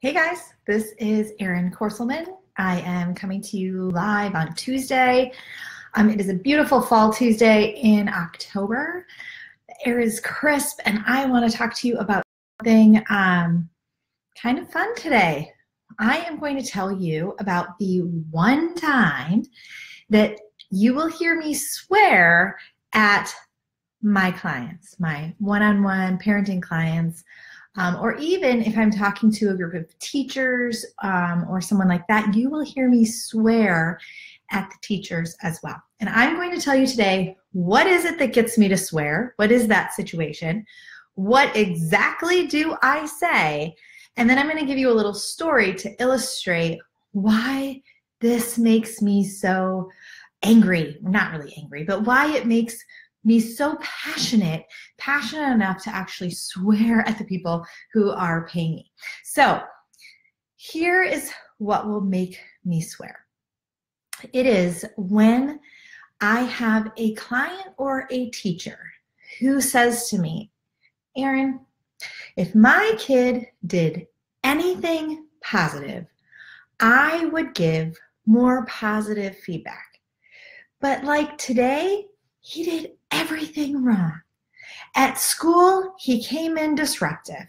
Hey guys, this is Erin Korselman. I am coming to you live on Tuesday. It is a beautiful fall Tuesday in October. The air is crisp and I want to talk to you about something kind of fun today. I am going to tell you about the one time that you will hear me swear at my clients, my one-on-one parenting clients, or even if I'm talking to a group of teachers or someone like that, you will hear me swear at the teachers as well. And I'm going to tell you today, what is it that gets me to swear? What is that situation? What exactly do I say? And then I'm going to give you a little story to illustrate why this makes me so angry. Not really angry, but why it makes me so passionate enough to actually swear at the people who are paying me. So here is what will make me swear. It is when I have a client or a teacher who says to me, Erin, if my kid did anything positive, I would give more positive feedback. But like today, he did everything wrong. At school, he came in disruptive.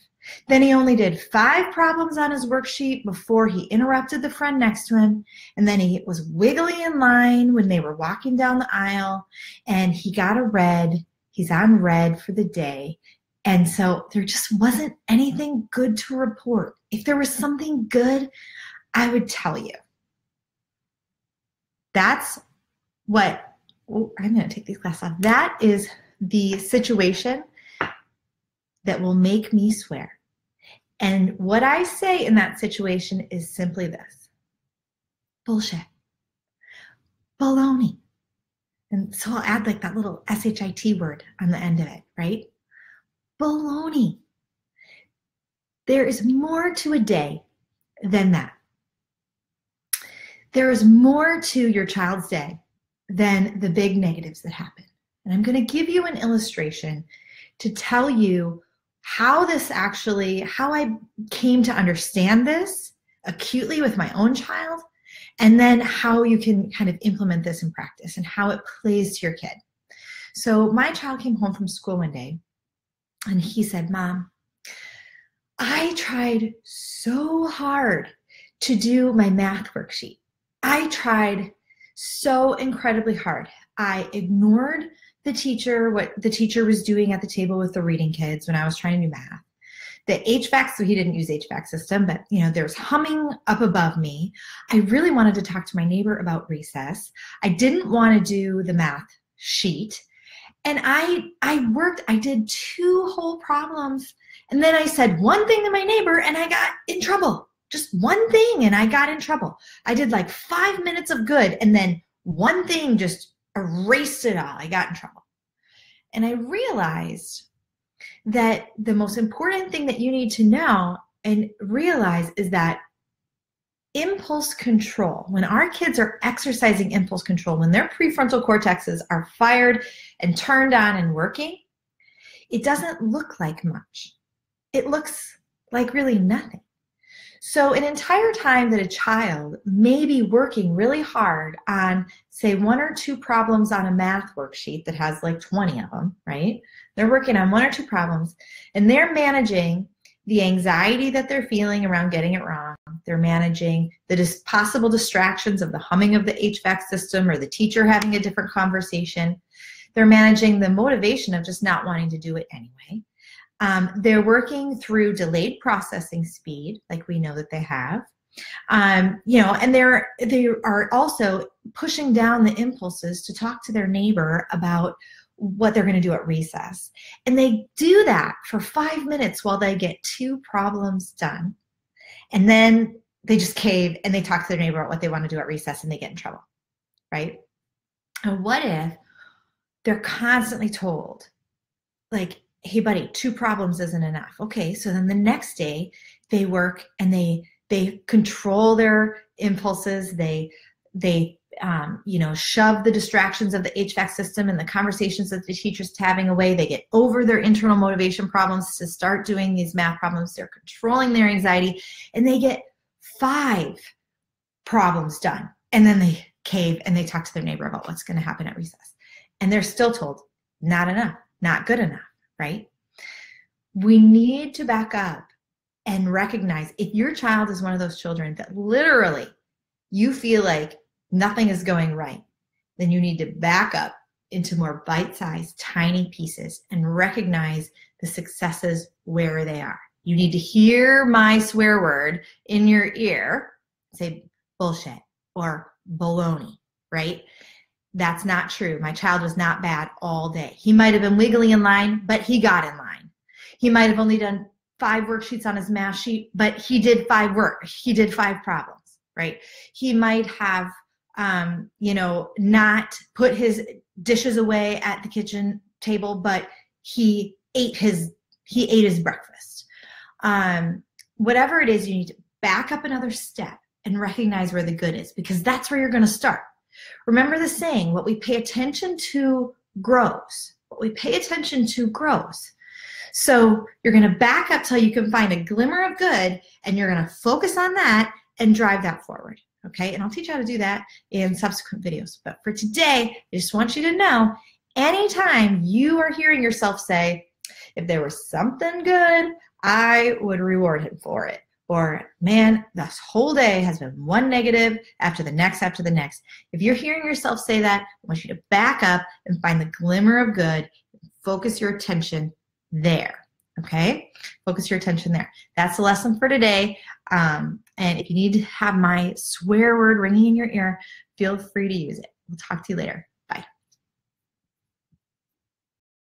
Then he only did 5 problems on his worksheet before he interrupted the friend next to him. And then he was wiggly in line when they were walking down the aisle. And he got a red. He's on red for the day. And so there just wasn't anything good to report. If there was something good, I would tell you. That's what I'm going to take these glasses off. That is the situation that will make me swear. And what I say in that situation is simply this: bullshit, baloney. And so I'll add like that little SHIT word on the end of it, right? Baloney. There is more to a day than that. There is more to your child's day than the big negatives that happen. And I'm going to give you an illustration to tell you how I came to understand this acutely with my own child, and then how you can kind of implement this in practice and how it plays to your kid. So my child came home from school one day and he said, Mom, I tried so hard to do my math worksheet. I tried so incredibly hard. I ignored what the teacher was doing at the table with the reading kids when I was trying to do math. The HVAC, so he didn't use HVAC system, but there was humming up above me. I really wanted to talk to my neighbor about recess. I didn't want to do the math sheet. And I did 2 whole problems. And then I said one thing to my neighbor and I got in trouble. Just one thing and I got in trouble. I did like 5 minutes of good and then one thing just erased it all. I got in trouble. And I realized that the most important thing that you need to know and realize is that impulse control, when our kids are exercising impulse control, when their prefrontal cortexes are fired and turned on and working, it doesn't look like much. It looks like really nothing. So an entire time that a child may be working really hard on, say, 1 or 2 problems on a math worksheet that has like 20 of them, right? They're working on 1 or 2 problems and they're managing the anxiety that they're feeling around getting it wrong. They're managing the possible distractions of the humming of the HVAC system or the teacher having a different conversation. They're managing the motivation of just not wanting to do it anyway. They're working through delayed processing speed, like we know that they have, and they are also pushing down the impulses to talk to their neighbor about what they're going to do at recess. And they do that for 5 minutes while they get 2 problems done. And then they just cave and they talk to their neighbor about what they want to do at recess and they get in trouble, right? And what if they're constantly told, like, hey buddy, 2 problems isn't enough. Okay, so then the next day they work and they control their impulses. They shove the distractions of the HVAC system and the conversations that the teacher's having away. They get over their internal motivation problems to start doing these math problems. They're controlling their anxiety, and they get 5 problems done. And then they cave and they talk to their neighbor about what's going to happen at recess. And they're still told, not enough, not good enough, right? We need to back up and recognize if your child is one of those children that literally you feel like nothing is going right, then you need to back up into more bite-sized, tiny pieces and recognize the successes where they are. You need to hear my swear word in your ear, say bullshit or baloney, right? That's not true. My child was not bad all day. He might have been wiggling in line, but he got in line. He might have only done 5 worksheets on his math sheet, but he did 5 problems, right? He might have, not put his dishes away at the kitchen table, but he ate his breakfast. Whatever it is, you need to back up another step and recognize where the good is, because that's where you're going to start. Remember the saying, what we pay attention to grows. What we pay attention to grows. So you're going to back up till you can find a glimmer of good, and you're going to focus on that and drive that forward. Okay, and I'll teach you how to do that in subsequent videos. But for today, I just want you to know, anytime you are hearing yourself say, if there was something good, I would reward him for it. Or, man, this whole day has been one negative after the next after the next. If you're hearing yourself say that, I want you to back up and find the glimmer of good. Focus your attention there. Okay? Focus your attention there. That's the lesson for today. And if you need to have my swear word ringing in your ear, feel free to use it. We'll talk to you later.